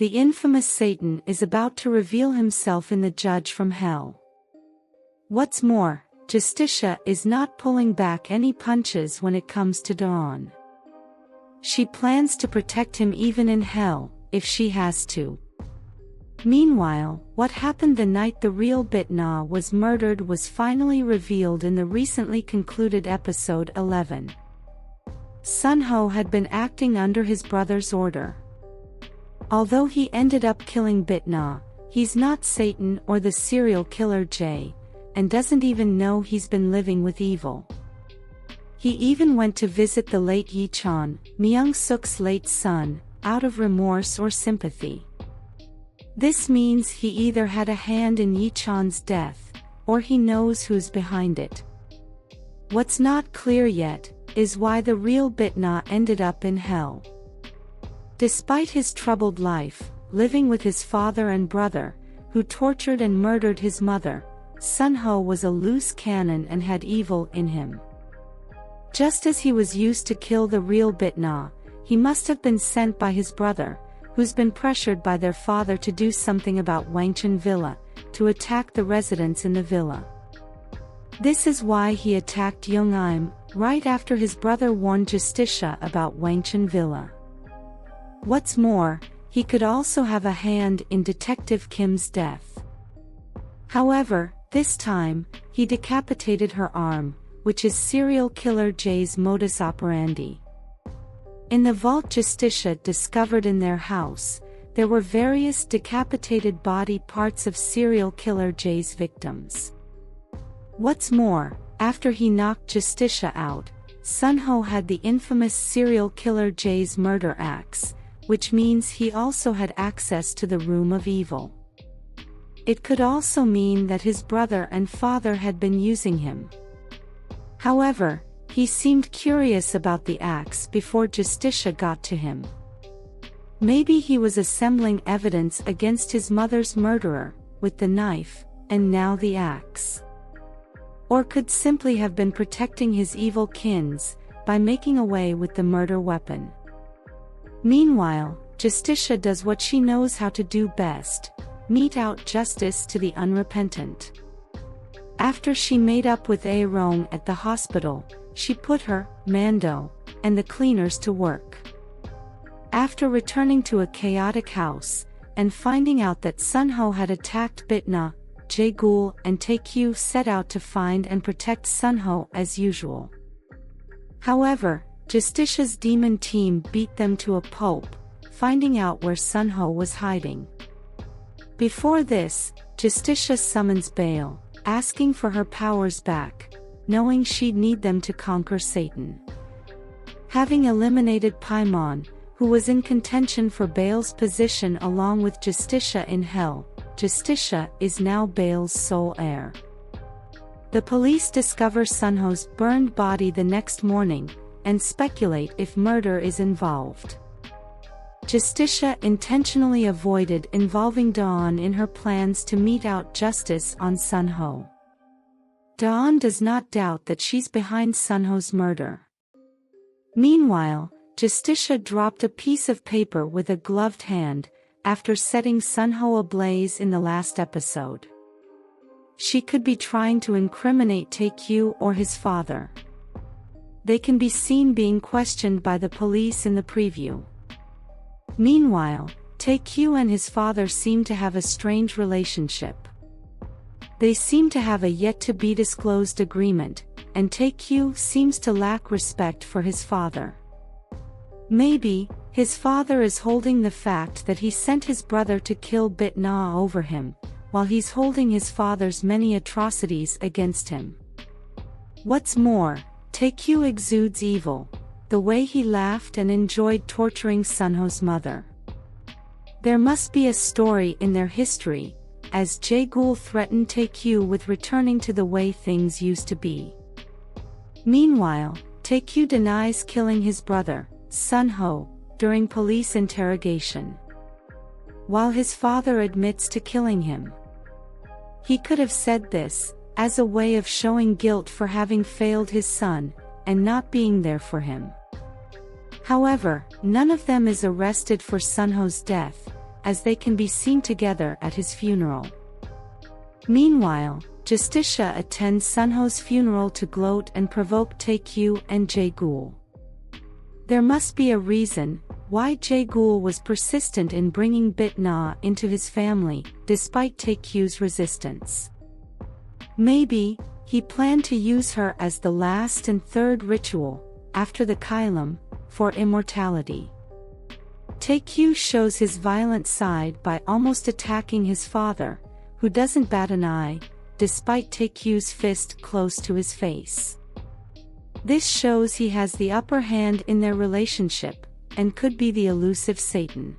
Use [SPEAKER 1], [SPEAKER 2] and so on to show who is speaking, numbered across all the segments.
[SPEAKER 1] The infamous Satan is about to reveal himself in the judge from hell. What's more, Justitia is not pulling back any punches when it comes to Dawn. She plans to protect him even in hell, if she has to. Meanwhile, what happened the night the real Bitna was murdered was finally revealed in the recently concluded episode 11. Sun Ho had been acting under his brother's order. Although he ended up killing Bitna, he's not Satan or the serial killer Jay, and doesn't even know he's been living with evil. He even went to visit the late Yi Chan, Myung-suk's late son, out of remorse or sympathy. This means he either had a hand in Yi Chan's death, or he knows who's behind it. What's not clear yet is why the real Bitna ended up in hell. Despite his troubled life, living with his father and brother, who tortured and murdered his mother, Sun Ho was a loose cannon and had evil in him. Just as he was used to kill the real Bitna, he must have been sent by his brother, who's been pressured by their father to do something about Wangchun Villa, to attack the residents in the villa. This is why he attacked Young-im, right after his brother warned Justitia about Wangchun Villa. What's more, he could also have a hand in Detective Kim's death. However, this time, he decapitated her arm, which is serial killer Jay's modus operandi. In the vault Justitia discovered in their house, there were various decapitated body parts of serial killer Jay's victims. What's more, after he knocked Justitia out, Sun Ho had the infamous serial killer Jay's murder axe, which means he also had access to the Room of Evil. It could also mean that his brother and father had been using him. However, he seemed curious about the axe before Justitia got to him. Maybe he was assembling evidence against his mother's murderer, with the knife, and now the axe. Or could simply have been protecting his evil kins, by making away with the murder weapon. Meanwhile, Justitia does what she knows how to do best, mete out justice to the unrepentant. After she made up with A-Rong at the hospital, she put her, Mando, and the cleaners to work. After returning to a chaotic house, and finding out that Sun Ho had attacked Bitna, Jae-gul and Tae-kyu set out to find and protect Sun Ho as usual. However, Justitia's demon team beat them to a pulp, finding out where Sun Ho was hiding. Before this, Justitia summons Baal, asking for her powers back, knowing she'd need them to conquer Satan. Having eliminated Paimon, who was in contention for Baal's position along with Justitia in hell, Justitia is now Baal's sole heir. The police discover Sun Ho's burned body the next morning, and speculate if murder is involved. Justitia intentionally avoided involving Dawn in her plans to mete out justice on Sun Ho. Dawn does not doubt that she's behind Sun Ho's murder. Meanwhile, Justitia dropped a piece of paper with a gloved hand, after setting Sun Ho ablaze in the last episode. She could be trying to incriminate Tae-kyu or his father. They can be seen being questioned by the police in the preview. Meanwhile, Tae-kyu and his father seem to have a strange relationship. They seem to have a yet-to-be-disclosed agreement, and Tae-kyu seems to lack respect for his father. Maybe, his father is holding the fact that he sent his brother to kill Bitna over him, while he's holding his father's many atrocities against him. What's more, Tae-kyu exudes evil, the way he laughed and enjoyed torturing Sun Ho's mother. There must be a story in their history, as Jae-gul threatened Tae-kyu with returning to the way things used to be. Meanwhile, Tae-kyu denies killing his brother, Sun Ho, during police interrogation, while his father admits to killing him. He could have said this, as a way of showing guilt for having failed his son, and not being there for him. However, none of them is arrested for Sun Ho's death, as they can be seen together at his funeral. Meanwhile, Justitia attends Sunho's funeral to gloat and provoke Taekyu and Jae-gul. There must be a reason why Jae-gul was persistent in bringing Bit-na into his family, despite Taekyu's resistance. Maybe he planned to use her as the last and third ritual, after the Kylum, for immortality. Taekyu shows his violent side by almost attacking his father, who doesn't bat an eye, despite Taekyu's fist close to his face. This shows he has the upper hand in their relationship, and could be the elusive Satan.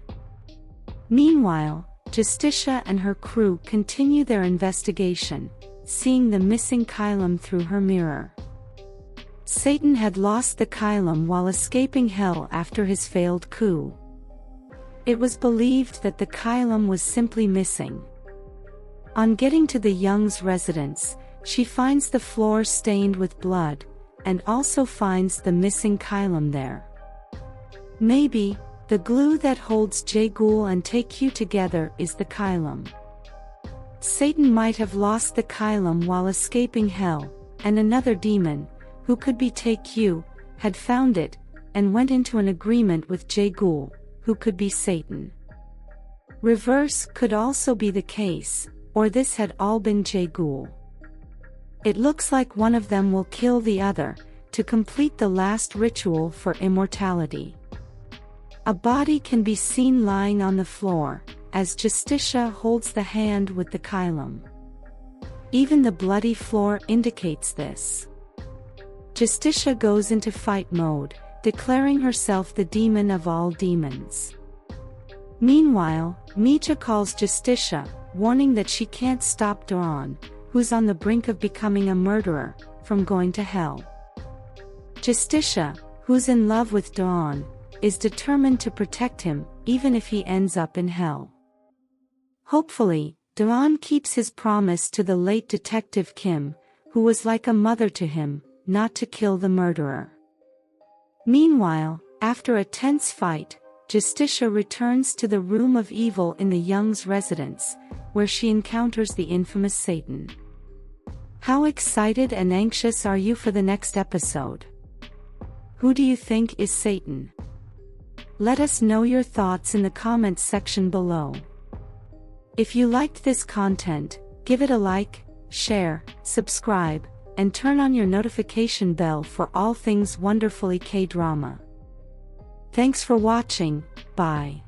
[SPEAKER 1] Meanwhile, Justitia and her crew continue their investigation, seeing the missing Kylum through her mirror. Satan had lost the Kylum while escaping hell after his failed coup. It was believed that the Kylum was simply missing. On getting to the Young's residence, she finds the floor stained with blood, and also finds the missing Kylum there. Maybe, the glue that holds Jae-gul and Taekyu together is the Kylum. Satan might have lost the Kylum while escaping hell, and another demon, who could be Taekyu, had found it, and went into an agreement with Jae-gul, who could be Satan. Reverse could also be the case, or this had all been Jae-gul. It looks like one of them will kill the other, to complete the last ritual for immortality. A body can be seen lying on the floor, as Justitia holds the hand with the Kylum. Even the bloody floor indicates this. Justitia goes into fight mode, declaring herself the demon of all demons. Meanwhile, Mija calls Justitia, warning that she can't stop Dawn, who's on the brink of becoming a murderer, from going to hell. Justitia, who's in love with Dawn, is determined to protect him, even if he ends up in hell. Hopefully, Dawn keeps his promise to the late Detective Kim, who was like a mother to him, not to kill the murderer. Meanwhile, after a tense fight, Justitia returns to the room of evil in the Young's residence, where she encounters the infamous Satan. How excited and anxious are you for the next episode? Who do you think is Satan? Let us know your thoughts in the comments section below. If you liked this content, give it a like, share, subscribe, and turn on your notification bell for all things wonderfully K-drama. Thanks for watching, bye.